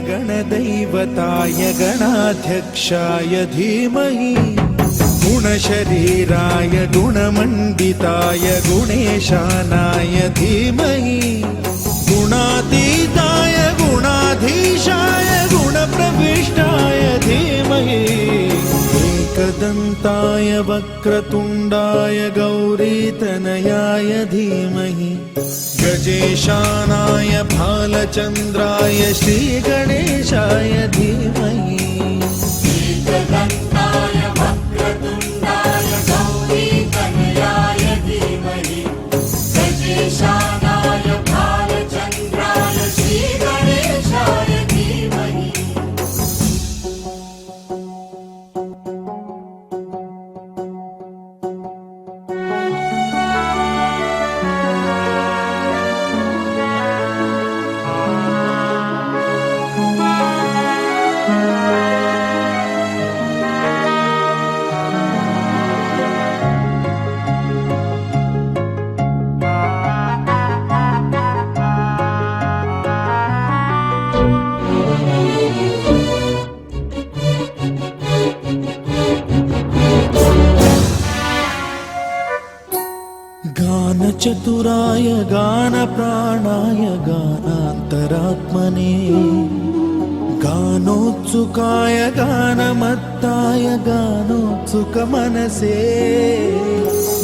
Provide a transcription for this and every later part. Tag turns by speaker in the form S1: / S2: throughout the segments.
S1: गणदैवताय गणाध्यक्षाय धीमहि गुणशरीराय गुणमण्डिताय गुणेशानाय धीमहि गुणातीताय गुणाधीशाय गुणप्रविष्टाय धीमहि एकदन्ताय वक्रतुण्डाय गौरीतनयाय धीमहि गजेशानाय भालचन्द्राय श्रीगणेशाय धीमहि
S2: एकदन्ताय वक्रतुण्डाय गौरीतनयाय धीमहि गजेशानाय भालचन्द्राय श्रीगणेशाय धीमहि
S1: गानचतुराय गानप्राणाय गानान्तरात्मने गानोत्सुकाय गानमत्ताय गानोत्सुकमनसे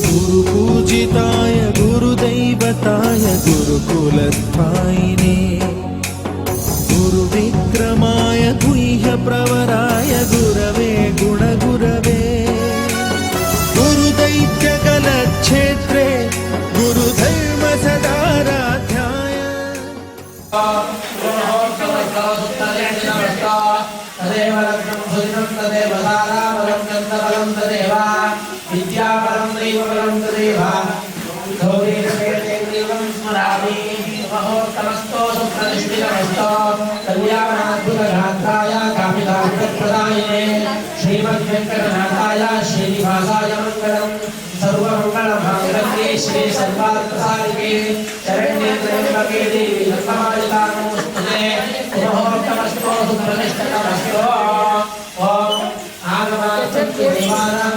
S1: गुरुपूजिताय गुरुदैवताय गुरुकुलस्थायिने गुरुविक्रमाय गुह्यप्रवराय गुरवे गुणगुरवे गुरुदैत्यकलक्षेत्रे गुरुधर्मसदाराध्याय
S3: तदेव लग्नं सुदिनं तदेव साराबलं चन्द्रबलं तदेव विद्याबलं दैवबलं तदेव गौरीशेदेवं स्मरामि महोत्तमस्तो सुप्रतिष्ठितमस्तो कल्याणाद्भुतगात्राय कामितार्थप्रदायिने श्रीमद्वेङ्कटनाथाय श्रीनिवासाय मङ्गलम् सर्वमङ्गलमाङ्गल्ये श्री सर्वार्थसाधिके शरण्ये त्र्यम्बके देवी नमः नमोस्तुते महोत्तमस्तो सुप्रतिष्ठितमस्तो ॐ आगमाचक्ति देवानां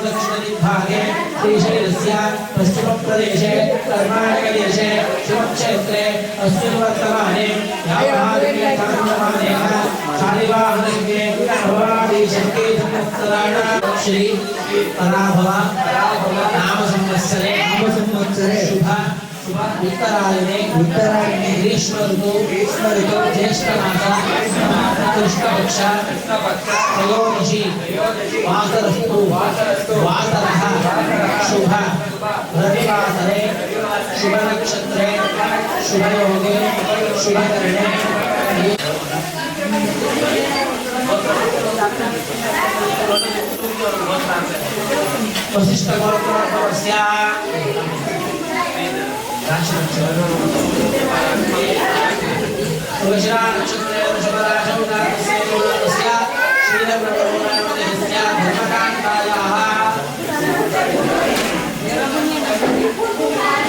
S3: दक्षिणदिग्भागे श्रीशैलस्य पश्चिमप्रदेशे कर्णाटकदेशे शिवक्षेत्रे अस्मिन् वर्तमाने शालिवाहनज्ञे भवानीशङ्के श्री पराभव नाम संवत्सरे शुभ उत्तरायणे ग्रीष्म ऋतु ज्येष्ठ मास कृष्णपक्ष त्रयोदशी वासरस्तु वासरः शुभ रविवासरे शुभनक्षत्रे शुभयोगे शुभकरणे वसिष्ठगोत्रोद्भवस्य तुलसीरा नक्षत्रे वृषभराशौ जातस्य योगस्य श्रीलब्रह्मण्यस्य धर्मकान्तायाः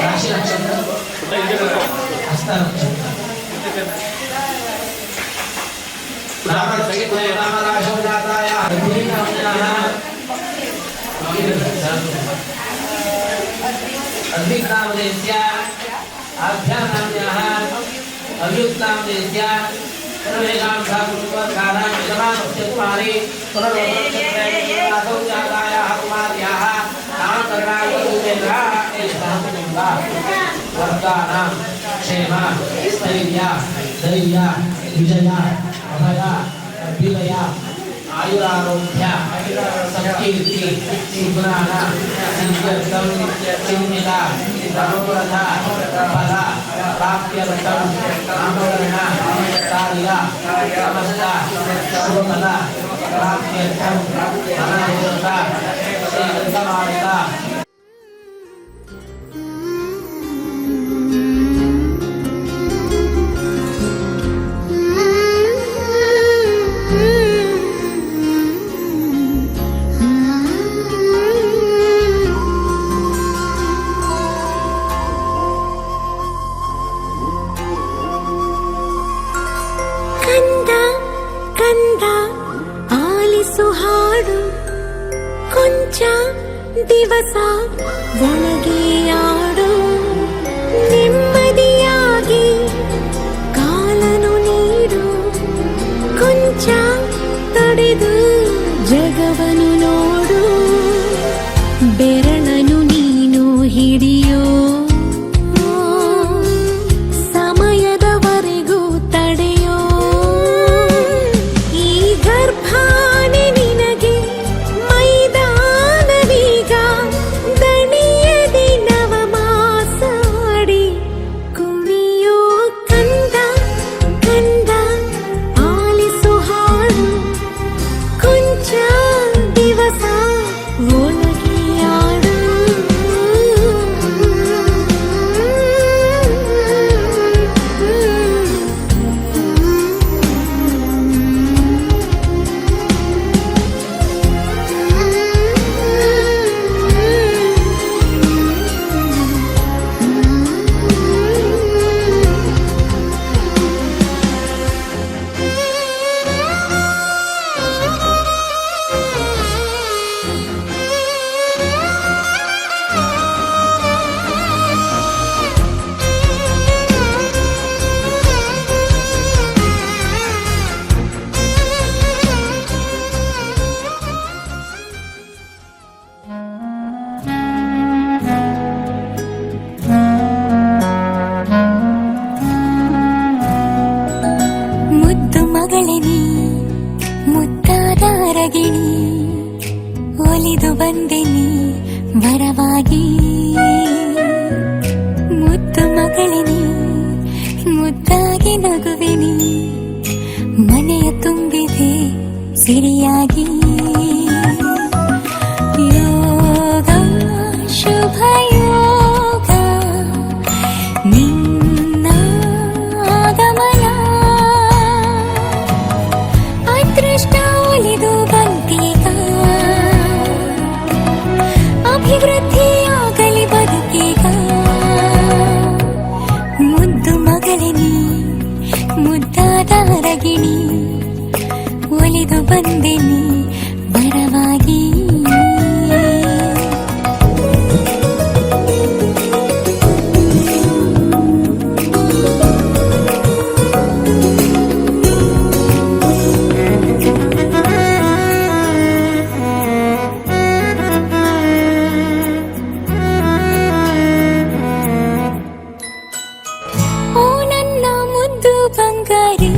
S3: राशि नक्षत्र हस्त नक्षत्र रामनक्षत्रे रामराशौ जातायाः अद्विक्नामदेस्य आभ्यानाम्याः अभियुक्तामदेस्य सर्वेषां साकुलकारां विद्यमानस्य कुमारी पुनर्वसौ जातायाः कुमार्याः नामकरणाय रूपेन्द्रा एषः वर्गाणां क्षेम स्थैर्य धैर्य विजय अभय अभ्युदय आयुरारोग्य संकीर्ति सुज्ञान सिद्ध्यर्थं चिन्मिता मनोरथ फल प्राप्त्यर्थं नामकरण कार्य समस्त शुभफल प्राप्त्यर्थं मनोरथ श्रीगन्धमालिका
S4: ದಿವಸ ಒಳಗೆ ಆಡು ನೆಮ್ಮದಿಯಾಗಿ ಕಾಲನು ನೀಡು ಕೊಂಚ ತಡೆದು ಜಗವನು ನೋಡು ಬೆರಳನು ನೀನು ಹಿಡಿಯೋ ಸಮಯದವರೆಗೂ ತಡೆಯೋ ಈ ಗರ್ಭಾನೆ ನಿನಗೆ ಮೈದಾನವೀಗ ದಣಿಯದಿ ನವಮಾಸಾಡಿ ಕುಣಿಯೋ ಕಂದ ಕಂದ ಆಲಿಸು ಹಾಡು ಕೊಂಚ ದಿವಸ ಒಳಗೆ ಆಡು ಮುದ್ದು ಮಗಳನಿ ಮುದ್ದಾದ ಅರಗಿಣಿ ಒಲಿದು ಬಂದೆನಿ ವರವಾಗಿ ಮುದ್ದು ಮಗಳನಿ ಮುದ್ದಾಗಿ ನಗುವೆನಿ ಮನೆಯ ತುಂಬಿದೆ ಸಿರಿಯಾಗಿ ಯೋಗ ಶುಭ ಯೋಗ ನಿನ್ನ ಆಗಮನ ಅದೃಷ್ಟ ಒಲಿದು ಬಂದೀಗ ಅಭಿವೃದ್ಧಿಯಾಗಲಿ ಬದುಕೀಗ ಮುದ್ದು ಮಗಳನಿ ಮುದ್ದಾದ ಅರಗಿಣಿ ಒಲಿದು ಬಂದೆನಿ ವರವಾಗಿ ಓ ನನ್ನ ಮುದ್ದು ಬಂಗಾರಿ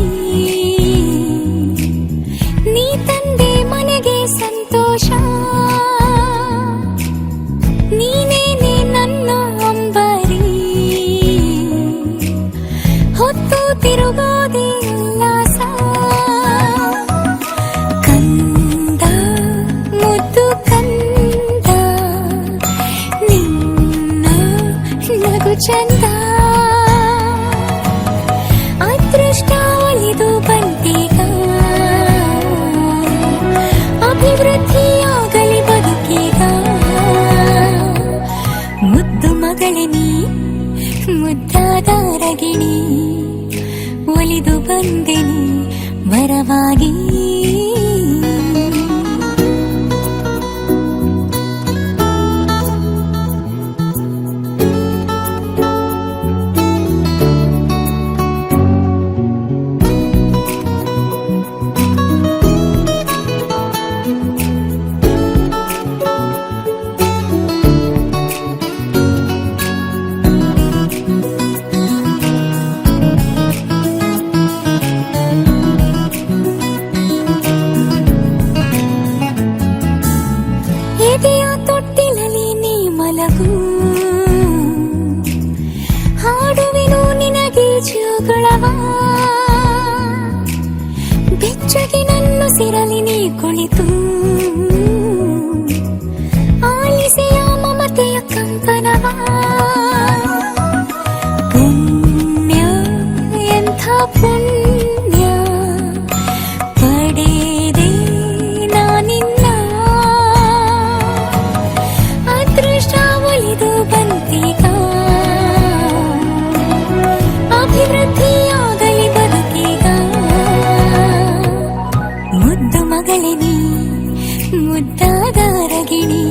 S4: ನೀ ತಂದೆ ಮನೆಗೆ ಸಂತೋಷ ನೀನೇನೆ ನನ್ನ ಅಂಬರಿ ಹೊತ್ತು ತಿರುಗೋದೆ ಉಲ್ಲಾಸ ಕಂದ ಮುದ್ದು ಕಂದ ನಿನ್ನ ನಗು ಚಂದ ಅದೃಷ್ಟ ಒಲಿದು ಬಂದೀಗ ಅಭಿವೃದ್ಧಿಯಾಗಲಿ ಬದುಕೀಗ ಮುದ್ದು ಮಗಳನಿ ಮುದ್ದಾದ ಅರಗಿಣಿ ಒಲಿದು ಬಂದೆನಿ ವರವಾಗಿ ಎದೆಯ ತೊಟ್ಟಿಲಲ್ಲಿ ನೀ ಮಲಗು ಹಾಡುವೆನು ನಿನಗೆ ಜೋಗಳವ ಬೆಚ್ಚಗೆ ನನ್ನ ಸಿರಲಿ ನೀ ಕುಳಿತು ಆಲಿಸೆಯ ಮಮತೆಯ ಕಂಪನವ ಪುಣ್ಯ ಎಂಥ ಪುಣ್ಯ ಪಡೆದೆ ನಾನಿನ್ನ ಅದೃಷ್ಟ ಒಲಿದು ಬಂದೀಗ ಅಭಿವೃದ್ಧಿಯಾಗಲಿ ಬದುಕೀಗ ಮುದ್ದು ಮಗಳನಿ ಮುದ್ದಾದ ಅರಗಿಣಿ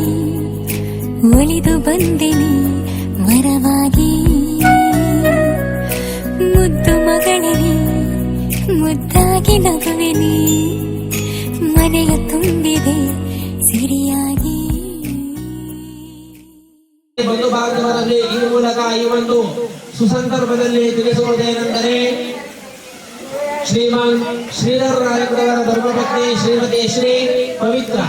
S4: ಒಲಿದು ಬಂದೆನಿ ವರವಾಗಿ ಮುದ್ದು ಮಗಳನಿ ಮುದ್ದಾಗಿ ನಗುವೆನಿ ಮನೆಯ ತುಂಬಿದೆ ಸಿರಿಯಾಗಿ.
S3: ಬಂಧು ಬಾಂಧವರಲ್ಲಿ ಈ ಮೂಲಕ ಈ ಒಂದು ಸುಸಂದರ್ಭದಲ್ಲಿ ತಿಳಿಸುವುದೇನೆಂದರೆ ಶ್ರೀಮಾನ್ ಶ್ರೀಧರ ನಾಯಕರವರ ಧರ್ಮಪತ್ನಿ ಶ್ರೀಮತಿ ಶ್ರೀ ಪವಿತ್ರ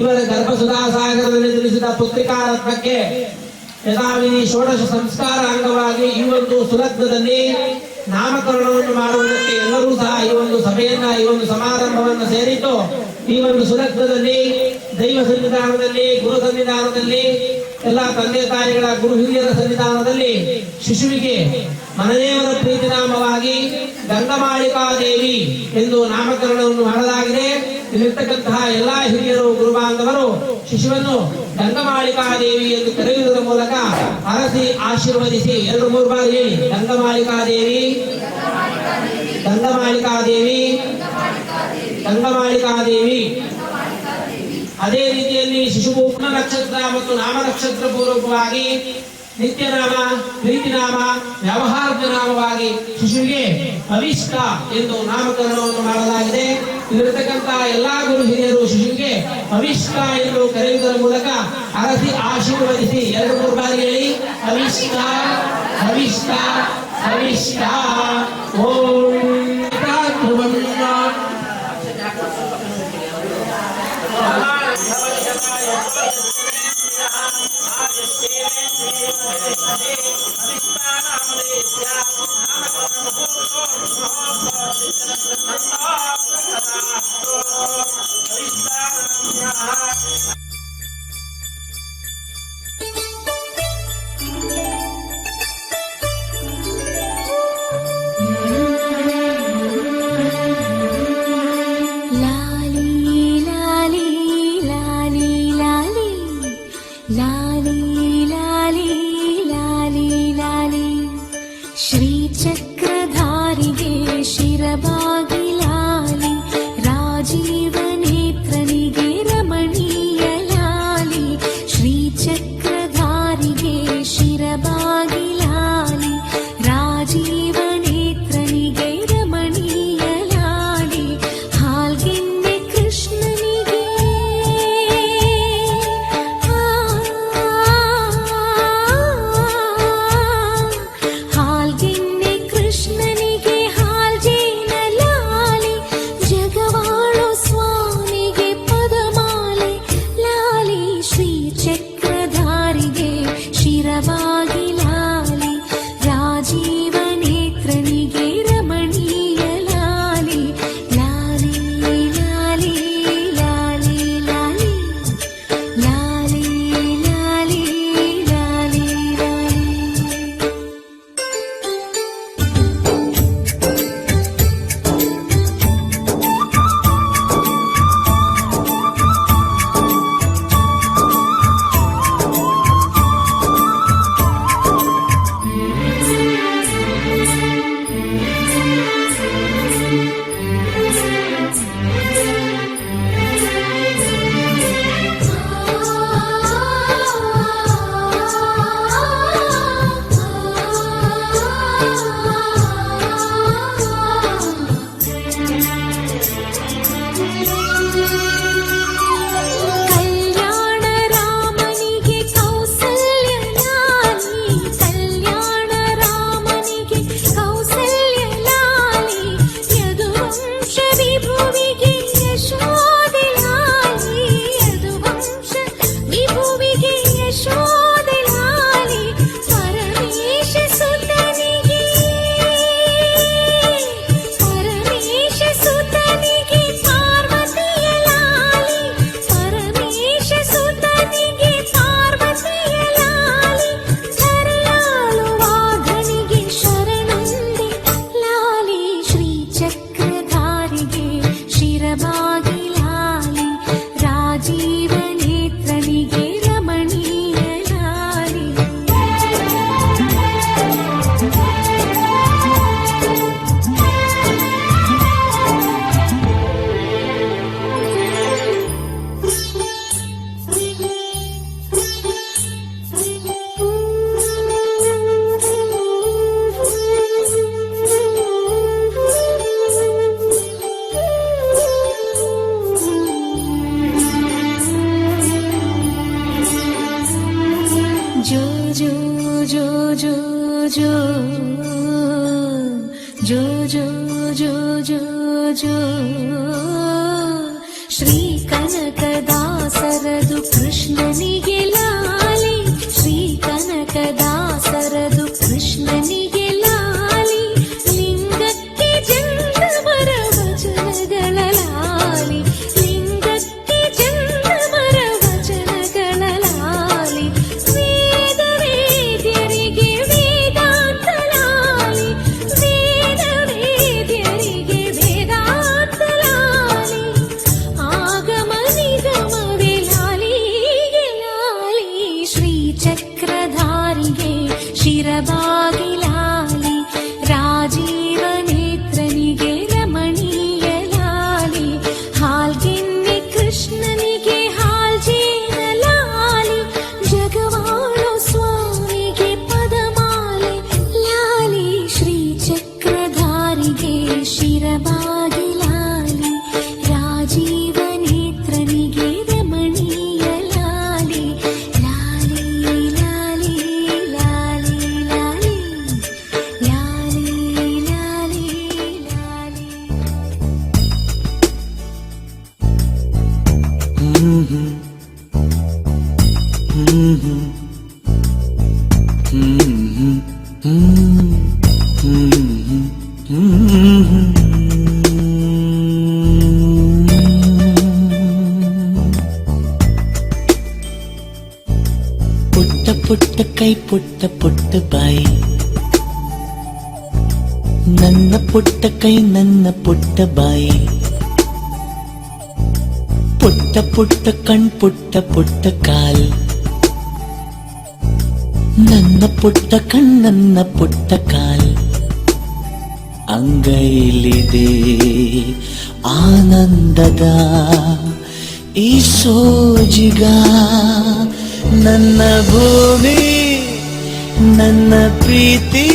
S3: ಇವರ ಗರ್ಭಸುಧಾ ಸಾಗರದಲ್ಲಿ ತಿಳಿಸಿದ ಪುತ್ರಿಕಾ ರತ್ನಕ್ಕೆ ಯಥಾವಿಧಿ ಷೋಡಶ ಸಂಸ್ಕಾರ ಅಂಗವಾಗಿ ಈ ಒಂದು ಸುಲಗ್ನದಲ್ಲಿ ನಾಮಕರಣವನ್ನು ಮಾಡುವುದಕ್ಕೆ ಎಲ್ಲರೂ ಸಹ ಈ ಒಂದು ಸಭೆಯನ್ನ ಈ ಒಂದು ಸಮಾರಂಭವನ್ನು ಸೇರಿದ್ದು ಈ ಒಂದು ಸುಲಗ್ನದಲ್ಲಿ ದೈವ ಸನ್ನಿಧಾನದಲ್ಲಿ ಗುರು ಸನ್ನಿಧಾನದಲ್ಲಿ ಎಲ್ಲ ತಂದೆ ತಾಯಿಗಳ ಗುರು ಹಿರಿಯರ ಸನ್ನಿಧಾನದಲ್ಲಿ ಶಿಶುವಿಗೆ ಮನದೇವರ ಪ್ರೀತಿ ನಾಮವಾಗಿ ಗಂಗಮಾಳಿಕಾದೇವಿ ಎಂದು ನಾಮಕರಣವನ್ನು ಮಾಡಲಾಗಿದೆ. ಇಲ್ಲಿರ್ತಕ್ಕಂತಹ ಎಲ್ಲಾ ಹಿರಿಯರು ಗುರು ಬಾಂಧವರು ಶಿಶುವನ್ನು ಗಂಗಮಾಳಿಕಾದೇವಿ ಎಂದು ಕರೆಯುವುದರ ಮೂಲಕ ಅರಸಿ ಆಶೀರ್ವದಿಸಿ 2-3 ಬಾರಿ ಹೇಳಿ ಗಂಗಮಾಳಿಕಾದೇವಿ ಗಂಗಮಾಳಿಕಾದೇವಿ ಗಂಗಮಾಳಿಕಾದೇವಿ. ಅದೇ ರೀತಿಯಲ್ಲಿ ಶಿಶುವು ಪುಣ್ಯ ನಕ್ಷತ್ರ ಮತ್ತು ನಾಮ ನಕ್ಷತ್ರ ಪೂರ್ವಕವಾಗಿ ನಿತ್ಯನಾಮ ಪ್ರೀತಿನಾಮ ವ್ಯವಹಾರದ ನಾಮವಾಗಿ ಶಿಶುವಿಗೆ ಅವಿಷ್ಟ ಎಂದು ನಾಮಕರಣವನ್ನು ಮಾಡಲಾಗಿದೆ. ಇಲ್ಲಿರತಕ್ಕಂಥ ಎಲ್ಲಾ ಗುರು ಹಿರಿಯರು ಶಿಶುವಿಗೆ ಅವಿಷ್ಟ ಎಂದು ಕರೆಯುವುದರ ಮೂಲಕ ಅರಸಿ ಆಶೀರ್ವದಿಸಿ 2-3 ಬಾರಿ ಹೇಳಿ ಅವಿಷ್ಟ ಅವಿಷ್ಟ ಅವಿಷ್ಟ. ಓಂ
S4: ಶ್ರೀಚಕ್ರಧಾರಿಗೆ ಶಿರಬಾಗಿ ಲಾಲಿ ರಾಜೀವ ನೇತ್ರನಿಗೆ ರಮಣೀಯ ಜೋ ಜೋ ಜೋ ಜೋ ಜೋ ಜೋ ಜೋ ಶ್ರೀ ಕನಕದಾಸರದು ಕೃಷ್ಣನಿಗೆ ಲಾಲಿ ಶ್ರೀ ಕನಕದಾಸರದು ಕೃಷ್ಣನಿಗೆ ಲಾಲಿ ಲಿಂಗಕ್ಕೆ ಜಂಗಮರ ವಚನಗಳ ಲಾಲಿ ಲಿಂಗಕ್ಕೆ ಜಂಗಮರ ವಚನಗಳ ಲಾಲಿ ವೇದ ವೇದ್ಯರಿಗೆ ವೇದಾಂತ ಲಾಲಿ ವೇದ ವೇದ್ಯರಿಗೆ ವೇದಾಂತ ಲಾಲಿ ಆಗಮ ನಿಗಮವೇ ಲಾಲಿಗೆ ಲಾಲಿ ಶ್ರೀ ಚಕ್ರಧಾರಿಗೆ ಶಿರಬಾಗಿ ಲಾಲಿ ರಾಜೀವ ನೇತ್ರನಿಗೆ ರಮಣೀಯ ಲಾಲಿ ಹಾಲ್ಗೆನ್ನೆ ಕೃಷ್ಣನಿಗೆ ಹಾಲ್ಜೇನ ಲಾಲಿ ಜಗವಾಳು ಸ್ವಾಮಿಗೆ ಪದಮಾಲೆ ಲಾಲಿ ಶ್ರೀ ಚಕ್ರಧಾರಿಗೆ ಶಿರಬಾಗಿ ಲಾಲಿ ರಾಜೀವ ನೇತ್ರನಿಗೆ ರಮಣೀಯ ಲಾಲಿ ಲಾಲಿ ಲಾಲಿ ಲಾಲಿ ಲಾಲಿ ಲಾಲಿ ಲಾಲಿ
S5: ಪುಟ್ಟ ಪುಟ್ಟ ಕೈ ಪುಟ್ಟ ಪುಟ್ಟ ಬಾಯಿ ನನ್ನ ಪುಟ್ಟ ಕೈ ನನ್ನ ಪುಟ್ಟ ಬಾಯಿ ಪುಟ್ಟ ಪುಟ್ಟ ಕಣ್ ಪುಟ್ಟ ಪುಟ್ಟ ಕಾಲ್ ನನ್ನ ಪುಟ್ಟ ಕಣ್ ನನ್ನ ಪುಟ್ಟ ಕಾಲ್ ಅಂಗೈಲಿದೆ ಆನಂದದ ಈ ಸೋಜಿಗ ನನ್ನ ಭೂಮಿ ನನ್ನ ಪ್ರೀತಿ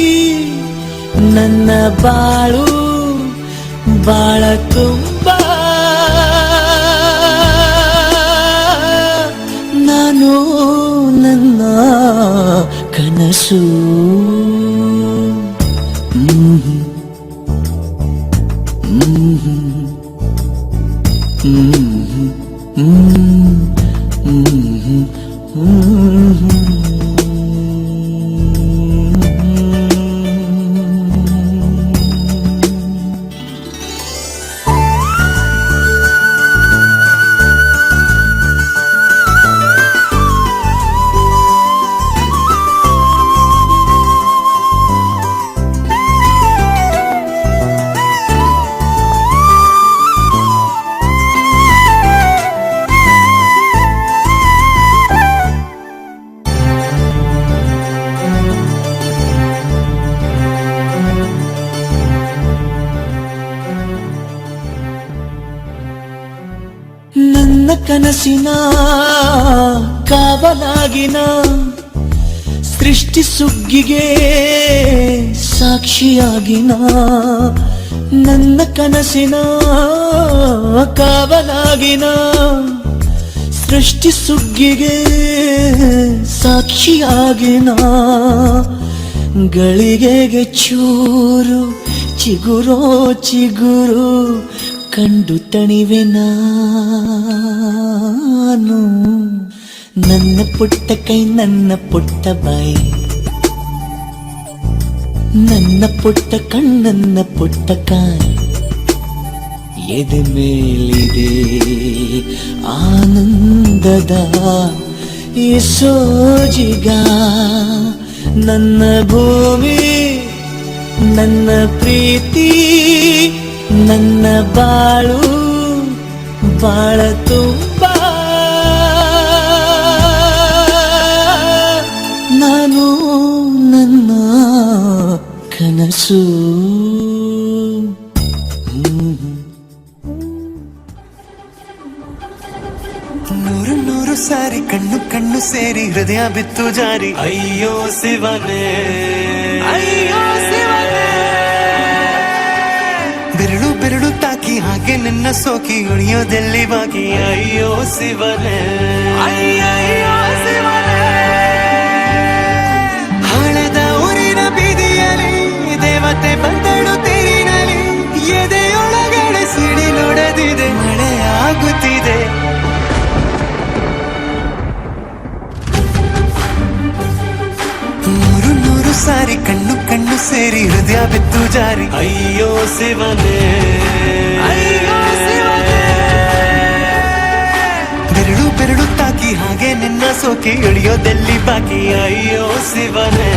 S5: ನನ್ನ ಬಾಳು ಬಾಳ ತುಂಬ ನಾನು ನನ್ನ ಕನಸು ನನ್ನ ಕನಸಿನ ಕಾವಲಾಗಿನ ಸೃಷ್ಟಿ ಸುಗ್ಗಿಗೆ ಸಾಕ್ಷಿಯಾಗಿನ ನನ್ನ ಕನಸಿನ ಕಾವಲಾಗಿನ ಸೃಷ್ಟಿ ಸುಗ್ಗಿಗೆ ಸಾಕ್ಷಿಯಾಗಿನ ಗಳಿಗೆಗೆ ಚೂರು ಚಿಗುರೋ ಚಿಗುರು ಕಂಡು ತಣಿವೆ ನಾನು ನನ್ನ ಪುಟ್ಟ ಕೈ ನನ್ನ ಪುಟ್ಟ ಬಾಯಿ ನನ್ನ ಪುಟ್ಟ ಕಣ್ಣನ್ನ ಪುಟ್ಟ ಕಾಯಿ ಎದೆ ಮೇಲಿದೆ ಆನಂದದ ಈ ಸೋಜಿಗ ನನ್ನ ಭೂಮಿ ನನ್ನ ಪ್ರೀತಿ ನನ್ನ ಬಾಳು ಬಾಳ ತುಂಬ ನಾನು ನನ್ನ ಕನಸು
S1: ನೂರು ನೂರು ಸಾರಿ ಕಣ್ಣು ಕಣ್ಣು ಸೇರಿ ಹೃದಯ ಬಿತ್ತು ಜಾರಿ ಅಯ್ಯೋ ಶಿವನೇ ಅಯ್ಯೋ ಶಿವನೇ ಬೆರಳು ಬೆರಳು ತಾಕಿ ಹಾಗೆ ನಿನ್ನ ಸೋಕಿ ಉಳಿಯೋದೆಲ್ಲಿ ಬಾಕಿ ಅಯ್ಯೋ ಶಿವನೇ ಅಯ್ಯಯ್ಯೋ ಶಿವನೇ ಹಳೆದ ಸೇರಿ ಹೃದಯ ಬಿತ್ತು ಜಾರಿ ಅಯ್ಯೋ ಶಿವನೇ ಬೆರಳು ಬೆರಳು ತಾಕಿ ಹಾಗೆ ನಿನ್ನ ಸೋಕಿ ಇಳಿಯೋದೆಲ್ಲಿ ಬಾಕಿ ಅಯ್ಯೋ ಶಿವನೇ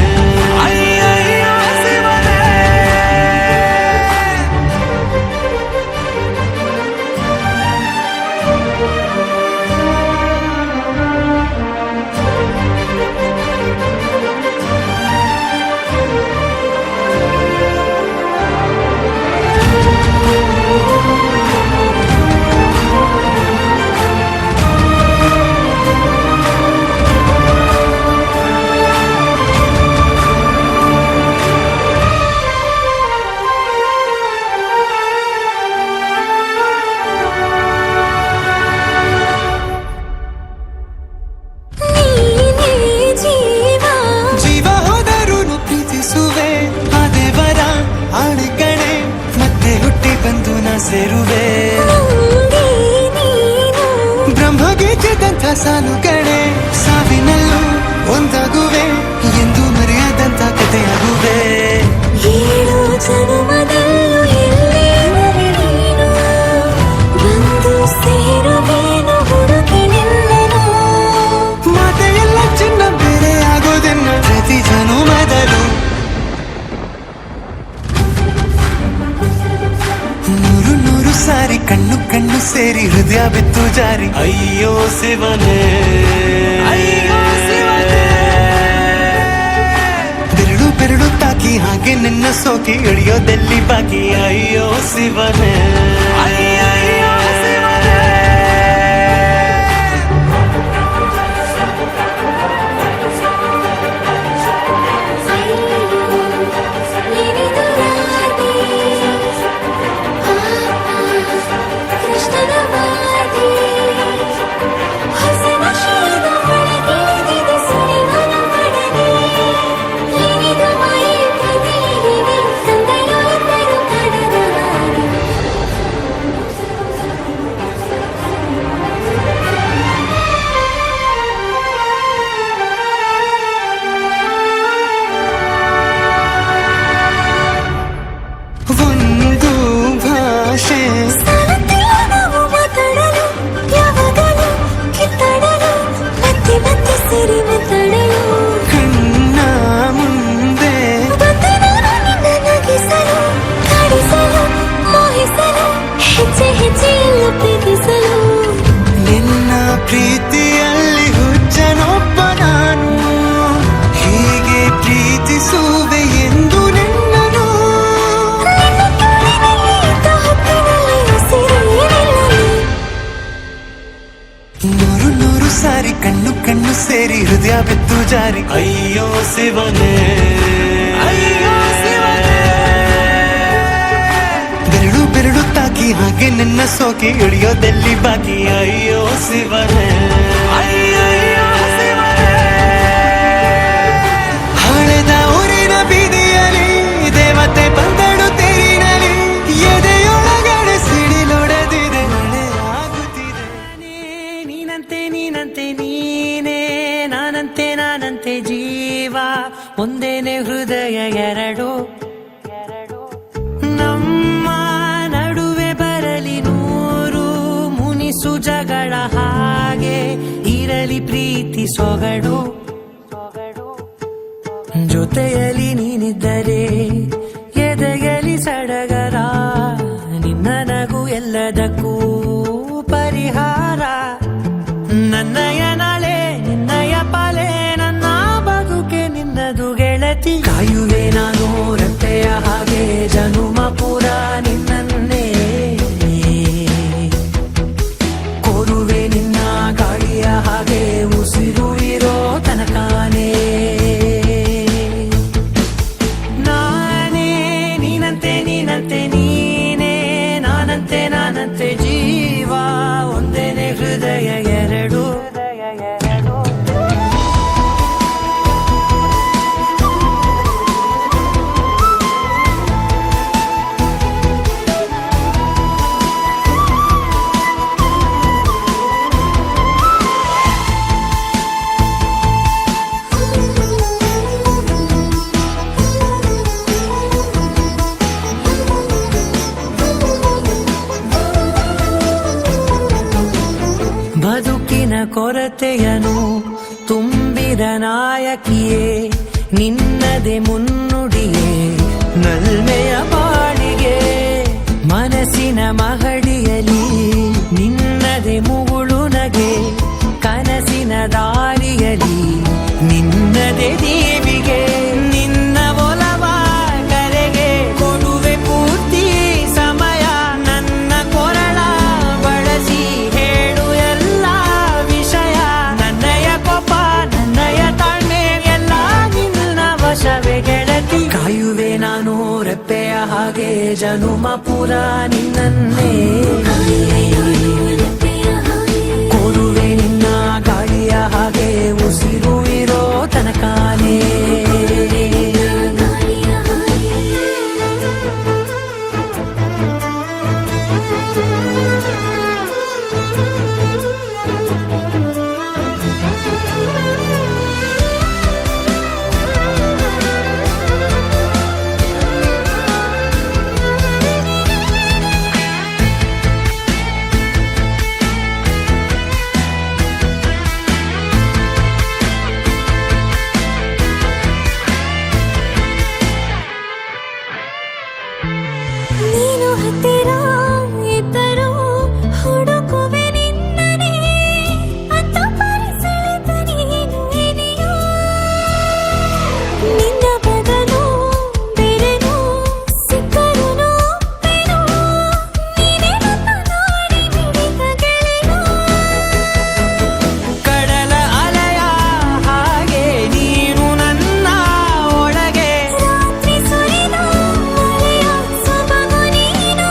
S4: ನೀನೇ ಜೀವ
S1: ಜೀವ ಹೋದರೂ ಪ್ರೀತಿಸುವೆ ಆ ದೇವರ ಆಣೆಗಣೆ ಮತ್ತೆ ಹುಟ್ಟಿ ಬಂದು ನಾ ಸೇರುವೆ
S4: ನಂದಿ ನೀನು
S1: ಬ್ರಹ್ಮಗೀತೆದಂಥ ಸಾಲುಗಣೆ ಸಾವಿನಲ್ಲೂ ಒಂದಾಗುವೆ ಎಂದು ಮರೆಯದಂಥ ಕಥೆಯಾಗುವೆ
S4: ಏಳು ಜನುಮದಲ್ಲೂ ಎಲ್ಲೇ ನೀನು ಬಂದು ಸೇರುವೇನು ಹುಡುಕಿ ನಿಲ್ಲನು
S1: ಮಾತೆಯೆಲ್ಲ ಚಿನ್ನ ಬೇರೆ ಆಗೋದೆನ್ನ ಪ್ರತಿ ಜನುಮದಲು ನೂರು ನೂರು ಸಾರಿ ಕಣ್ಣು ಕಣ್ಣು ಸೇರಿ ಹೃದಯ ಬಿತ್ತು ಜಾರಿ ಅಯ್ಯೋ ಶಿವನೇ ಬೆರಳು ಬೆರಳು ತಾಕಿ ಹಾಗೆ ನಿನ್ನ ಸೋಕಿ ಇಳಿಯೋದೆಲ್ಲಿ ಬಾಕಿ ಅಯ್ಯೋ ಶಿವನೇ
S4: ಏನಿದು ರಾಧೆ ಕೃಷ್ಣನ ವಾದಿ ಹಸಿನ ಶೀದ ಒಳಗಿಳಿದಿದೆ ಸುರಿವನ ಪಡದೆ ಏನಿದು ಮಾಯೆ ಕದಿಲಿದೆ ತಂದರು ಇಬ್ಬರು ಕಡದ ಹಾಗೆ
S1: ಒಂದು ಭಾಷೆ
S4: ಸಾಲುತ್ತಿಲ್ಲ ನಾವು ಮಾತಾಡಲು ಯಾವಾಗಲೂ ಕಿತ್ತಾಡಲು ಮತ್ತೆ ಮತ್ತೆ ಸೇರಿ ಮಾತಾಡಲು
S1: ಕಣ್ಣ ಮುಂದೆ
S4: ಬಂದೆ ನಾನು ನಿನ್ನ ನಗಿಸಲು ಕಾಡಿಸಲು ಮೋಹಿಸಲು ಹೆಜ್ಜೆ ಹೆಜ್ಜೆಯಲ್ಲೂ ಪ್ರೀತಿಸಲು
S1: ನಿನ್ನ ಪ್ರೀತಿಯಲ್ಲಿ ಹುಚ್ಚನೊಬ್ಬ ನಾನು ಹೀಗೆ ಪ್ರೀತಿಸುವೆ ಎಂದು ನಿನ್ನನು
S4: ನಿನ್ನ ತೋಳಿನಲ್ಲಿ ಇದ್ದ ಹೊತ್ತಿನಲ್ಲಿ ಉಸಿರೇನಿಲ್ಲಲಿ
S1: ನೂರು ನೂರು ಸಾರಿ ಕಣ್ಣು ಕಣ್ಣು ಸೇರಿ ಹೃದಯ ಬಿತ್ತು ಜಾರಿ ಅಯ್ಯೋ ಶಿವನೇ ಬೆರಳು ಬೆರಳು ತಾಕಿ ಹಾಗೆ ನಿನ್ನ ಸೋಕಿ ಇಳಿಯೋದೆಲ್ಲಿ ಬಾಕಿ ಅಯ್ಯೋ ಶಿವನೇ ಹಳೆದ ಊರಿನ ಬೀದಿಯಲ್ಲಿ ದೇವತೆ ಬಂದಳು ತೇರಿನಲ್ಲಿ ಎದೆಯೊಳಗಡೆ ಸಿಡಿಲೊಡೆದಿದೆ ಮಳೆ ಆಗುತ್ತಿದೆ
S5: ನೀನಂತೆ ನೀನಂತೆ ನೀನೇ ನಾನಂತೆ ನಾನಂತೆ ಜೀವ ಒಂದೇನೆ ಹೃದಯ ಎರಡು ನಮ್ಮ ನಡುವೆ ಬರಲಿ ನೂರು ಮುನಿಸು ಜಗಳ ಹಾಗೆ ಇರಲಿ ಪ್ರೀತಿ ಸೊಗಡು ಜೊತೆಯಲ್ಲಿ ನೀನಿದ್ದರೆ ಎದೆಯಲಿ ಸಡಗರ ನಿನ್ನ ನಗು ಎಲ್ಲದಕ್ಕೂ ಪರಿಹಾರ ನನ್ನಯ ನಾಳೆ ನಿನ್ನಯ ಪಾಲೆ ನನ್ನ ಬದುಕೆ ನಿನ್ನದು ಗೆಳತಿ ಕಾಯುವೆ ನಾನು ರತ್ತೆಯ ಹಾಗೆ ಜನುಮ ಪುರ ನಿನ್ನನ್ನೇ ಕೋರುವೆ ನಿನ್ನ ಗಾಳಿಯ ಹಾಗೆ ಉಸಿರು ಇರೋ ತನಕಾನೇ ನಾನೇ ನೀನಂತೆ ನೀನಂತೆ ನೀನೇ ನಾನಂತೆ ನಾನಂತೆ ಜೀವ ಒಂದೇನೆ ಹೃದಯ ಎರಡು ಬದುಕಿನ ಕೊರತೆಯನು ತುಂಬಿದ ನಾಯಕಿಯೇ ನಿನ್ನದೆ ಮುನ್ನುಡಿಯೇ ನಲ್ಮೆಯ ಬಾಳಿಗೆ ಮನಸ್ಸಿನ ಮಹಡಿಯಲಿ ನಿನ್ನದೆ ಮುಗುಳು ನಗೆ ಕನಸಿನ ದಾರಿಯಲಿ ನಿನ್ನದೆ ದೇವಿಗೆ ನಿನ್ನ ಒಲವ ಕರೆಗೆ ಕೊಡುವೆ ಪೂರ್ತಿ ಸಮಯ ನನ್ನ ಕೊರಳ ಬಳಸಿ ಹೇಳು ಎಲ್ಲ ವಿಷಯ ನನ್ನಯ ಕೋಪ ನನ್ನಯ ತಾಳ್ಮೆ ಎಲ್ಲ ನಿನ್ನ ವಶವೇ ಗೆಳತಿ ಕಾಯುವೆ ನಾನು ರೆಪ್ಪೆಯ ಹಾಗೆ ಜನುಮ ಪುರ ನಿನ್ನನ್ನೇ ಕೋರುವೆ ನಿನ್ನ ಗಾಳಿಯ ಹಾಗೆ ಉಸಿರು ಇರೋ ತನಕಾನೇ
S4: ನೀನು ಹತ್ತಿರ ಇದ್ದರೂ ಹುಡುಕುವೆ ನಿನ್ನನೇ ಅಂತ ಪರಿಸೆಳೆದ ನೀನು ಇದೆಯೋ ನಿನ್ನ ಬದಲು ಬೇರೆನೋ ಸಿಕ್ಕರೂ ಒಪ್ಪೆನೋ ನೀನೇ ನನ್ನ ನಾಡಿ ಮಿಡಿದ ಗೆಳೆಯೋ
S5: ಕಡಲ ಅಲೆಯ ಹಾಗೆ ನೀನು ನನ್ನ ಒಳಗೆ
S4: ರಾತ್ರಿ ಸುರಿದ ಮಳೆಯ ಸೊಬಗು ನೀನು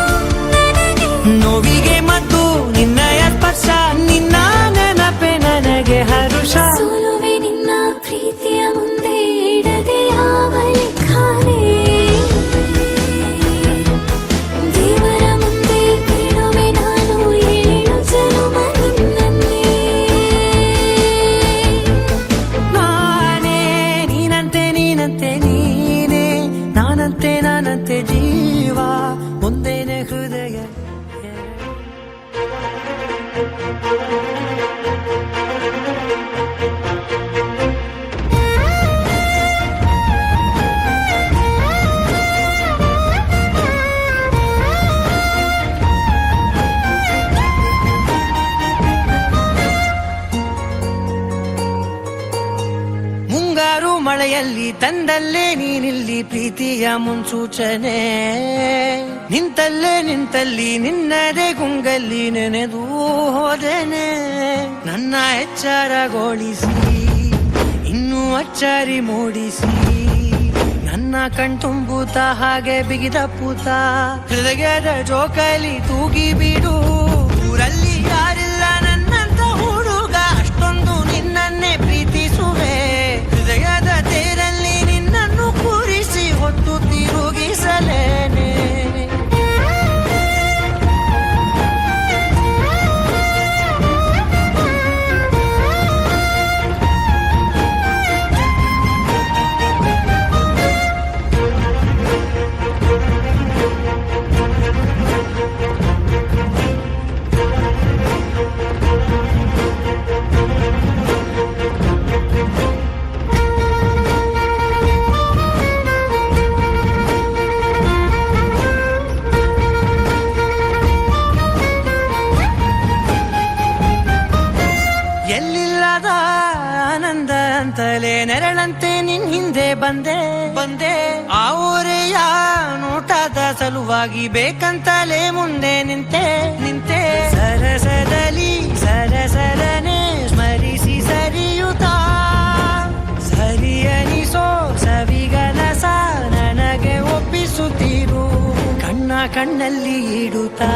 S4: ನನಗೆ
S5: ನೋವಿಗೆ ಮತ್ತು ನಿನ್ನಯ ಸ್ಪರ್ಶ ನಿನ್ನ ನೆನಪೆ ನನಗೆ ಹರುಷ
S4: ಸೋಲುವೆ ನಿನ್ನ ಪ್ರೀತಿಯ ಮುಂದೆ ಇಡದೆ ಯಾವ ಲೆಕ್ಕನೇ ದೇವರ ಮುಂದೆ ಬಿಡುವೆ ನಾನು 7 ಜನುಮ ನಿನ್ನನ್ನೇ
S5: ನಾನೇ ನೀನಂತೆ ನೀನಂತೆ ನೀನೇ ನಾನಂತೆ ನಾನಂತೆ ಜೀವ ಒಂದೇನೆ ಹೃದಯ ಮುಂಗಾರು ಮಳೆಯಲ್ಲಿ ತಂದಲ್ಲೇ ನೀನಿಲ್ಲಿ ಪ್ರೀತಿಯ ಮುನ್ಸೂಚನೆ ನಿಂತಲ್ಲೇ ನಿಂತಲ್ಲಿ ನಿನ್ನದೇ ಗುಂಗಲ್ಲಿ ನೆನೆದು ಹೋದೆನೆ ನನ್ನ ಎಚ್ಚರಗೊಳಿಸಿ ಇನ್ನೂ ಅಚ್ಚರಿ ಮೂಡಿಸಿ ನನ್ನ ಕಣ್ತುಂಬುತ್ತ ಹಾಗೆ ಬಿಗಿದ ಪೂತ ಹೃದಯದ ಜೋಕಾಲಿ ತೂಗಿ ಬಿಡು ಊರಲ್ಲಿ ಯಾರಿಲ್ಲ ನನ್ನಂತ ಹುಡುಗ ಅಷ್ಟೊಂದು ನಿನ್ನನ್ನೇ ಪ್ರೀತಿಸುವೆ ಹೃದಯದ ತೇರಲ್ಲಿ ನಿನ್ನನ್ನು ಕೂರಿಸಿ ಹೊತ್ತು ತಿರುಗಿಸಲೇನೆ ಎಲ್ಲಿಲ್ಲದ ಆನಂದ ಅಂತಲೇ ನೆರಳಂತೆ ನಿನ್ ಹಿಂದೆ ಬಂದೆ ಆ ಊರೆಯ ನೋಟದ ಸಲುವಾಗಿ ಬೇಕಂತಲೇ ಮುಂದೆ ನಿಂತೆ ಸರಸದಲ್ಲಿ ಸರಸರನೆ ಸ್ಮರಿಸಿ ಸರಿಯುತ್ತಾ ಸರಿಯನಿಸೋ ಸವಿಗನಸ ನನಗೆ ಒಪ್ಪಿಸುತ್ತಿರು ಕಣ್ಣಲ್ಲಿ ಇಡುತ್ತಾ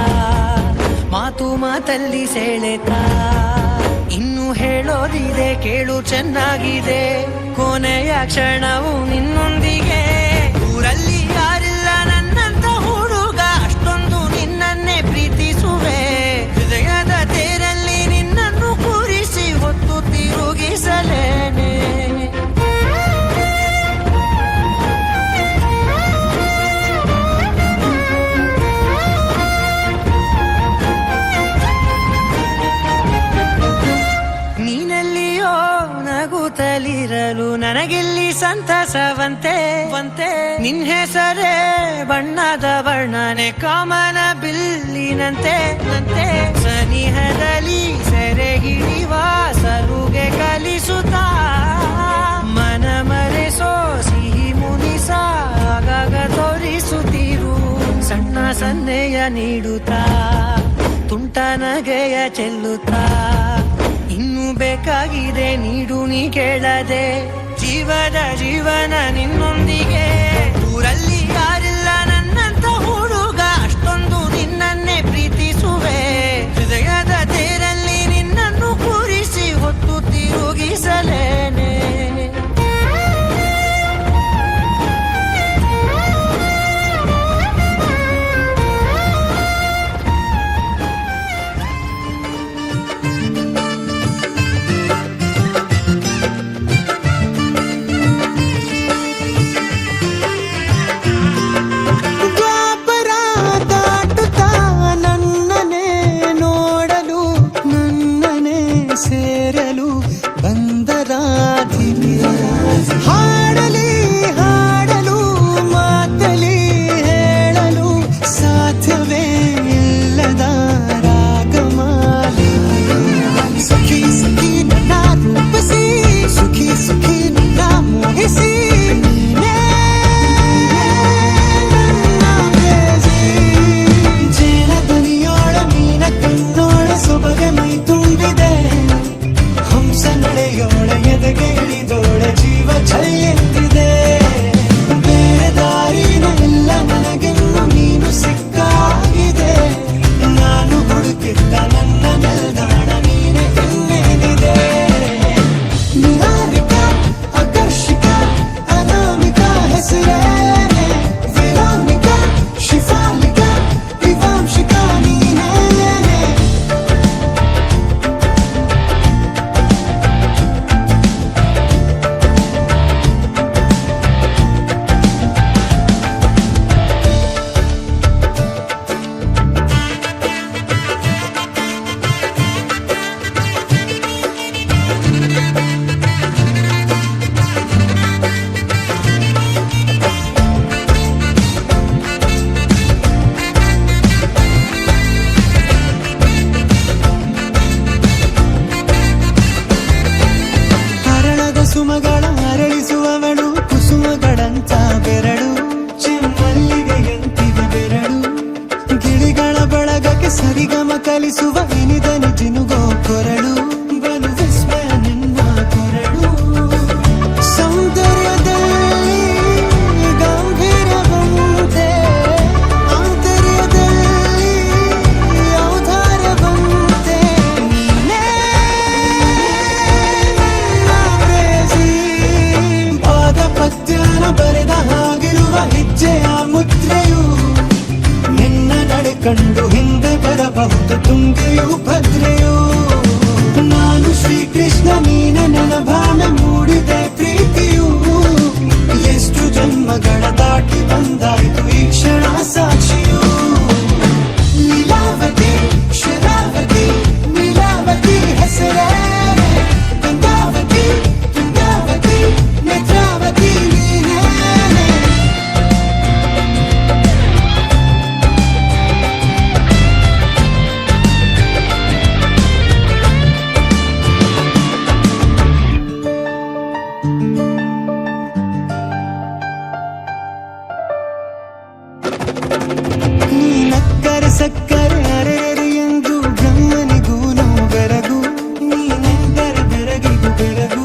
S5: ಮಾತಲ್ಲಿ ಸೆಳೆತಾ ಇನ್ನು ಹೇಳೋದಿದೆ ಕೇಳು ಚೆನ್ನಾಗಿದೆ ಕೊನೆಯ ಕ್ಷಣವು ನಿನ್ನೊಂದಿಗೆ ಊರಲ್ಲಿ ಯಾರಿಲ್ಲ ನನ್ನಂತ ಹುಡುಗ ಅಷ್ಟೊಂದು ನಿನ್ನನ್ನೇ ಪ್ರೀತಿಸುವೆ ಹೃದಯದ ತೇರಲ್ಲಿ ನಿನ್ನನ್ನು ಕೂರಿಸಿ ಹೊತ್ತು ತಿರುಗಿಸಲೇನೆ
S6: ನನಗಿಲ್ಲಿ ಸಂತಸವಂತೆ ನಿನ್ ಹೆಸರೇ ಬಣ್ಣದ ವರ್ಣನೆ ಕಾಮನ ಬಿಲ್ಲಿನಂತೆ ಸನಿಹದಲ್ಲಿ ಸೆರೆ ಹಿಡಿವ ಸರುಗೆ ಕಲಿಸುತ್ತಾ ಮನ ಮರೆಸೋ ಸಿಹಿ ಮುನಿಸ ಆಗಾಗ ತೋರಿಸುತ್ತಿರು ಸಣ್ಣ ಸನ್ನೆಯ ನೀಡುತ್ತಾ ತುಂಟ ನಗೆಯ ಚೆಲ್ಲುತ್ತಾ ಇನ್ನು ಬೇಕಾಗಿದೆ ನೀಡು ನೀ ಕೇಳದೆ ಜೀವನ ನಿನ್ನೊಂದಿಗೆ ಊರಲ್ಲಿ ಯಾರಿಲ್ಲ ನನ್ನಂತ ಹುಡುಗ ಅಷ್ಟೊಂದು ನಿನ್ನನ್ನೇ ಪ್ರೀತಿಸುವೆ ಹೃದಯದ ತೇರಲ್ಲಿ ನಿನ್ನನ್ನು ಕೂರಿಸಿ ಹೊತ್ತು ತಿರುಗಿಸಲೇನೆ
S1: ಸೇರಲು ಬಂದರಾಧಿನಿ ಹಾಡಲು ಮಾತಲಿ ಹೇಳಲು ಸಾಧ್ಯವೇ ಇಲ್ಲದ ರಾಗಮಾಲಿ ಸುಖಿ ಸುಖಿ ನನ್ನ ರೂಪಿಸಿ ಸುಖಿ ಸುಖಿ ನನ್ನ ಮೋಹಿಸಿ ಜೇನ ದನಿಯೋಳ ಮೀನ ಕಣ್ಣೋಳ ಸೊಬಗೆ ಮೈ ತುಂಬಿದೆ ಹಂಸ ನಡೆಯೋಳ ಎದೆಗೆ ಇಳಿದೋಳ ಜೀವ ಛೈಯೆಂದಿದೆ ಬೇರೆ ದಾರಿನ ಇಲ್ಲ ನನಗೆನ್ನು ನೀನು ಸಿಕ್ಕಾಗಿದೆ ನಾನು ಹುಡುಕಿದ್ದ ನನ್ನ ನಿಲ್ದಾಣ ನೀನೆ ಇನ್ನೇನಿದೆ ನಿಹಾರಿಕ ಆಕರ್ಷಿಕ ಅನಾಮಿಕ ಹೆಸರೇ ವಿರಾಮಿಕ ಶಿಫಾಲಿಕ ವಿವಾಂಶಿಕ ನೀನೇ ಹರಳದ ಸುಮಗಳ ಅರಳಿಸುವವಳು ಕುಸುಮಗಳಂತ ಬೆರಳು ಚೆಮ್ಮಲ್ಲಿಗೆಯಂತಿವೆ ಬೆರಳು ಗಿಳಿಗಳ ಬಳಗಕ್ಕೆ ಸರಿಗಮ ಕಲಿಸುವ ಇನಿದನಿ ಜಿನುಗೋ ಕೊರಳು ಬಲು ವಿಸ್ಮಯ ನಿನ್ನ ಕೊರಳು ಸೌಂದರ್ಯದಲ್ಲಿ ಗಂಭೀರವಂತೆ ಆಂತರ್ಯದಲ್ಲಿ ಔದಾರ್ಯವಂತೆ ನೀನೇ ಪಾದ ಪದ್ಯನ ಬರೆದ ಹಾಗಿರುವ ಹೆಜ್ಜೆಯ ಮುದ್ರೆಯು ನಿನ್ನ ನಡೆ ಕಂಡು ಹಿಂದೆ ಬರಬಹುದು ತುಂಗೆಯು ಭದ್ರೆಯು ನಾನು ಶ್ರೀಕೃಷ್ಣ ನೀನೆ ನನ್ನ ಭಾವನೆ ಮೂಡಿದೆ ಪ್ರೀತಿಯು ಎಷ್ಟು ಜನ್ಮಗಳ ದಾಟಿ ಬಂದಾಯಿತು ಈ ಕ್ಷಣ ಸಾಕ್ಷಿಯು ಲೀಲಾವತಿ ಶರಾವತಿ ನೀಲಾವತಿ ಹೆಸರೇ ಗಂಗಾವತಿ ತುಂಗಾವತಿ ನೇತ್ರಾವತಿ ನೀನೇ ನೀ ನಕ್ಕರೆ ಸಕ್ಕರೆ ಅರೆರೆ ಎಂದು ಬ್ರಹ್ಮನಿಗೂನು ಬೆರಗು ನೀನೆಂದರೆ ಬೆರಗಿಗೂ ಬೆರಗು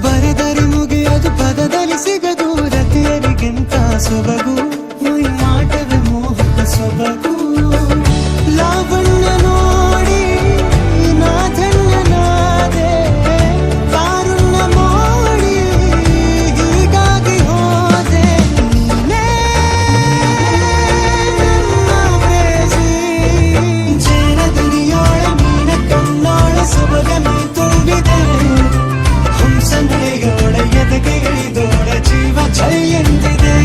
S1: ಬರೆದರೆ ಮುಗಿಯದು ಪದದಲ್ಲಿ ಸಿಗದು ರತಿಯರಿಗಿಂತ ಸೊಬಗು ಮೈ ಮಾಟವೇ ಮೋಹಕ ಸೊಬಗು ಲಾವಣ್ಯ ನೋಡಿ ನಾಧನ್ಯನಾದೆ ಕಾರುಣ್ಯ ಮಾಡಿ ಹೀಗಾಗಿ ಹೋದೆ ನೀನೇ ನನ್ನ ಪ್ರೇಸಿ ಜೇನ ದನಿಯೋಳ ಮೀನ ಕಣ್ಣೋಳ ಸೊಬಗೆ ಮೈ ತುಂಬಿದೆ ಹಂಸ ನಡೆಯೋಳ ಎದೆಗೆ ಇಳಿದೋಳ ಜೀವ ಛೈ ಎಂದಿದೆ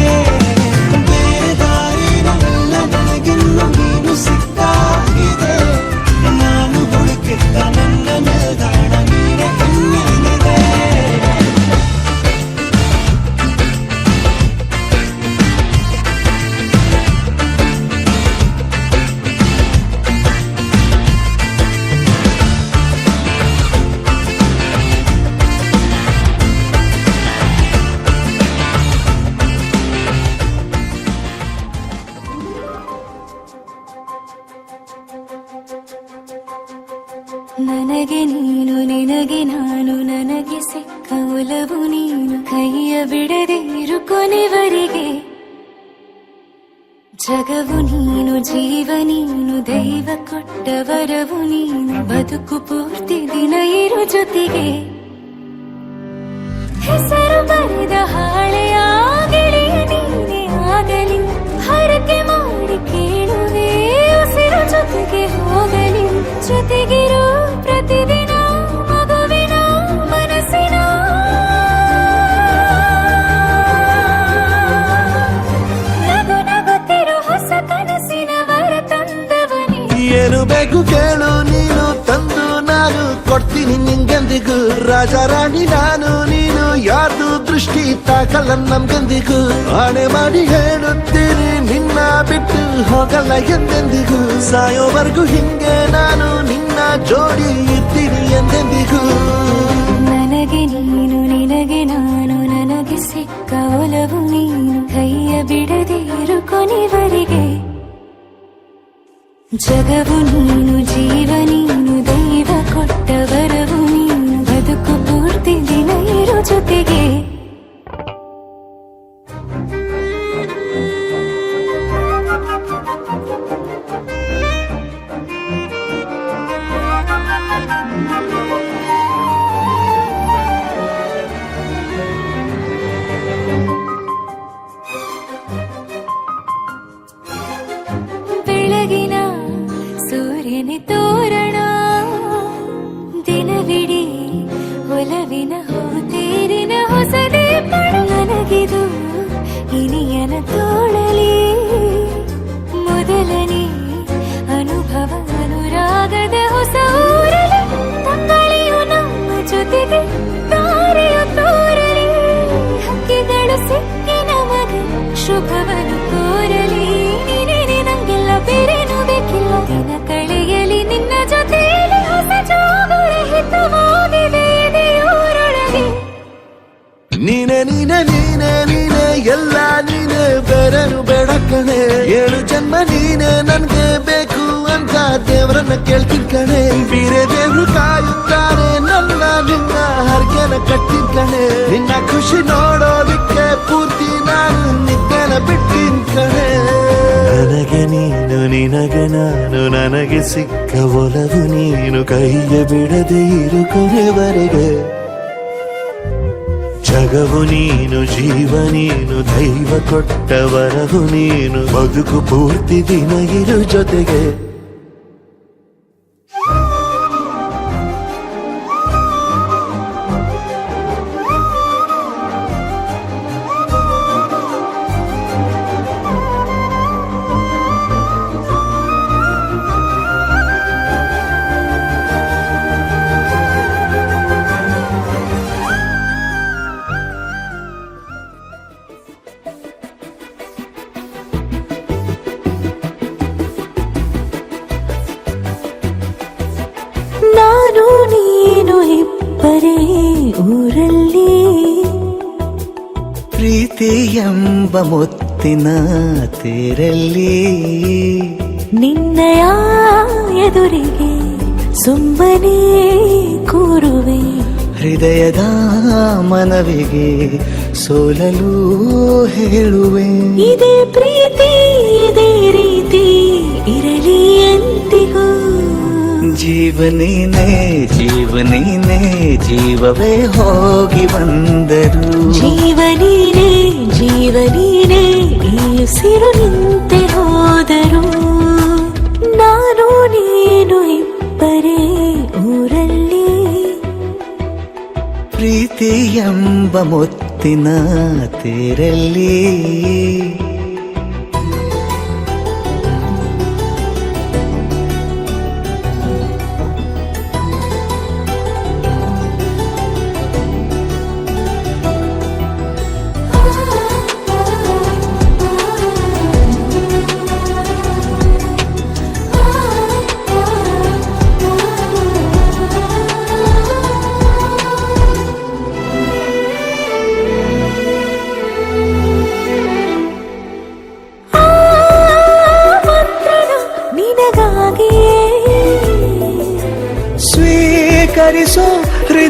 S4: ನಿನಗೆ ನಾನು ನನಗೆ ಸಿಕ್ಕ ಒಲವು ನೀನು ಕೈಯ ಬಿಡದೆ ಇರು ಕೊನೆವರೆಗೆ ಜಗವು ನೀನು ಜೀವ ನೀನು ದೈವ ಕೊಟ್ಟ ವರವು ನೀನು ಬದುಕು ಪೂರ್ತಿ ದಿನ ಇರು ಜೊತೆಗೆ ಹೆಸರು ಬರೆದ ಹಾಳೆಯಾಗಲಿ ನೀನೇ ಆಗಲಿ ಹರಕೆ ಮಾಡಿ ಕೇಳುವೆ ಉಸಿರು ಜೊತೆಗೆ ಹೋಗಲಿ ಜೊತೆಗಿರು ಪ್ರತಿದಿನ ಮಗುವಿನ ಮನಸ್ಸಿನ ನಗು ನಗುತ್ತಿರು ಹೊಸ ಕನಸಿನ ವರ ತಂದವನೇ
S1: ಏನು ಬೇಕು ಕೇಳು ನೀನು ತಂದು ನಾನು ಕೊಡ್ತೀನಿ ನಿಂಗೆಂದಿಗೂ ರಾಜ ರಾಣಿ ನಾನು ನೀನು ಯಾರ್ದು ದೃಷ್ಟಿ ತಾಕಲ್ಲ ನಮ್ಗೆಂದಿಗೂ ಆಣೆ ಮಾಡಿ ಹೇಳುತ್ತೀನಿ ನಿನ್ನ ಬಿಟ್ಟು ಹೋಗಲ್ಲ ಎಂದೆಂದಿಗೂ ಸಾಯೋವರೆಗೂ ಹಿಂಗೆ ನಾನು ನಿನ್ನ ಜೋಡಿ ಇರ್ತೀನಿ ಎಂದೆಂದಿಗೂ
S4: ನನಗೆ ನೀನು ನಿನಗೆ ನಾನು ನನಗೆ ಸಿಕ್ಕ ಒಲವು ನೀನು ಕೈಯ ಬಿಡದೆ ಇರು ಕೊನೆವರೆಗೆ ಜಗವು ನೀನು ಜೀವ ನೀನು ದೈವ ಕೊಟ್ಟ ವರವು ನೀನು ಬದುಕು ಪೂರ್ತಿ ದಿನ ಇರು ಜೊತೆಗೆ ಬೆಳಗಿನ ಸೂರ್ಯನ ತೋರಣ ದಿನವಿಡೀ ಒಲವಿನ ಹೂತೇರಿನ ಹೊಸದೇ ನನಗಿದು ಇನಿಯನ ತೋಳಲಿ ಮೊದಲನೇ ಅನುಭವ ಅನುರಾಗದ ಹೊಸ ಊರಲಿ ತಂಗಳಿಯು ನಮ್ಮ ಜೊತೆಗೆ ತಾರೆಯು ತೋರಲಿ ಹಕ್ಕಿಗಳು ಸಿಕ್ಕಿ ನಮಗೆ ಶುಭವನ್ನು ಕೋರಲಿ ನೀನೇ ನಂಗೆಲ್ಲ ಬೇರೇನು ಬೇಕಿಲ್ಲ ದಿನ ಕಳೆಯಲಿ ನಿನ್ನ ಜೊತೆಯಲ್ಲಿ ಹೊಸ ಜೋಗುಳ ಹಿತವಾಗಿದೆ ದೇವರೊಳಗೆ
S1: ನೀನೆ ನೀನೆ ನೀನೆ ನೀನೆ ಎಲ್ಲ ನೀನೆ ಬೇರೆನು ಬೇಡ ಕಣೆ 7 ಜನ್ಮ ನೀನೆ ನನ್ಗೆ ಬೇಕು ಅಂತ ದೇವರನ್ನ ಕೇಳ್ತೀನಿ ಕಣೆ ಬೇರೆ ದೇವ್ರು ಕಾಯುತ್ತಾರೆ ನನ್ನ ನಿನ್ನ ಹರ್ಗೆನ ಕಟ್ಟಿನ ಕಣೆ ನಿನ್ನ ಖುಷಿ ನೋಡೋದಿಕ್ಕೆ ಪೂರ್ತಿ ನಾನು ನಿದ್ದೆನ ಬಿಟ್ಟಿನ್ ಕಣೆ ನನಗೆ ನೀನು ನಿನಗೆ ನಾನು ನನಗೆ ಸಿಕ್ಕ ಒಲವು ನೀನು ಕೈಯ ಬಿಡದೆ ಇರು ಕೊನೆವರೆಗೆ ಜಗವು ನೀನು ಜೀವ ನೀನು ದೈವ ಕೊಟ್ಟ ವರವು ನೀನು ಬದುಕು ಪೂರ್ತಿ ದಿನ ಇರು ಜೊತೆಗೆ
S4: ನಾನು ನೀನು ಇಬ್ಬರೇ ಊರಲ್ಲಿ
S5: ಪ್ರೀತಿ ಎಂಬ ಮುತ್ತಿನ ತೇರಲ್ಲಿ
S4: ನಿನ್ನಯ ಎದುರಿಗೆ ಸುಮ್ಮನೆ ಕೂರುವೆ
S5: ಹೃದಯದ ಮನವಿಗೆ ಸೋಲಲು ಹೇಳುವೆ
S4: ಇದೇ ಪ್ರೀತಿ ಇದೇ ರೀತಿ ಇರಲಿ ಎಂದಿಗೂ
S5: ಜೀವನೇನೆ ಜೀವನೇನೆ ಜೀವವೇ ಹೋಗಿ ಬಂದರು
S4: ಜೀವನೀನೇ ಜೀವನೀನೇ ಈ ಉಸಿರು ನಿಂತೆ ಹೋದರು ನಾನು ನೀನು ಇಬ್ಬರೇ ಊರಲ್ಲಿ
S5: ಪ್ರೀತಿ ಎಂಬ ಮುತ್ತಿನ ತೇರಲ್ಲಿ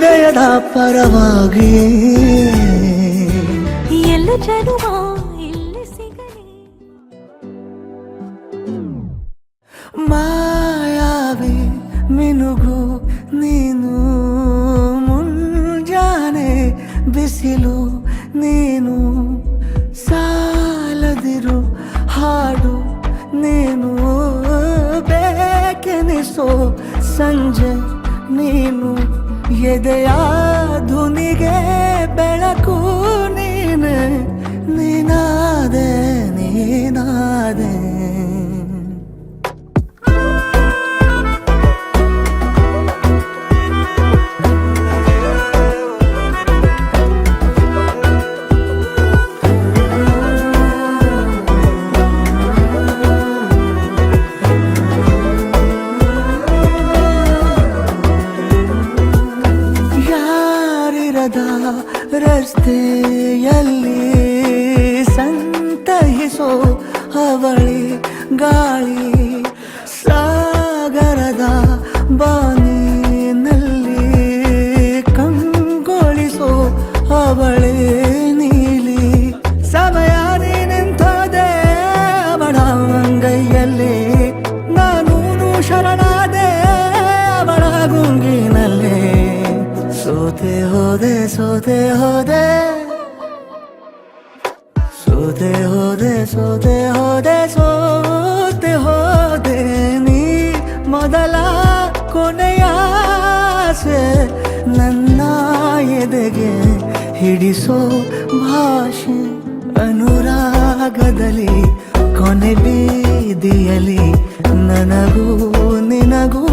S5: ಹೃದಯದ ಪರವಾಗಿ
S4: ಎಲ್ಲ ಜನುಮ ಇಲ್ಲಿ ಸಿಗಲಿ.
S5: ಮಾಯಾವಿ ಮಿನುಗು ನೀನು, ಮುಂಜಾನೆ ಬಿಸಿಲು ನೀನು, ಸಾಲದಿರು ಹಾಡು ನೀನು, ಬೇಕೆನಿಸೋ ಸಂಜೆ ನೀನು, ಎದೆಯ ಧುನಿಗೆ ಬೆಳಕು ನೀನೆ, ನೀನಾದೆ ನೀನಾದೆ. ರಸ್ತೆಯಲ್ಲಿ ಸಂತಹಿಸೋ ಅವಳಿ ಗಾಳಿ, ಸಾಗರದ ಬಾನಿನಲ್ಲಿ ಕಂಗೊಳಿಸೋ ಅವಳೆ ನೀಲಿ, ಸಮಯ ನಿಂತದೆ ಅವಳ ಅಂಗೈಯಲ್ಲಿ, ನಾನು ಶರಣಾದೆ ಅವಳ ಗುಂಗಿನಲ್ಲಿ. ಸೋತೆ ಹೋದೆ ಸೋತೆ ಹೋದೆ ಸೋತೆ ಹೋದೆ ಸೋತೆ ಹೋದೆ ಸೋತೆ ಹೋದೆ, ನೀ ಮೊದಲ ಕೊನೆಯ ಆಸೆ ನನ್ನ ಎದೆಗೆ ಹಿಡಿಸೋ ಭಾಷೆ, ಅನುರಾಗದಲ್ಲಿ ಕೊನೆ ಬೀದಿಯಲ್ಲಿ ನನಗೂ ನಿನಗೂ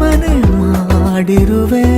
S5: ಮನೆ ಮಾಡಿರುವೆ.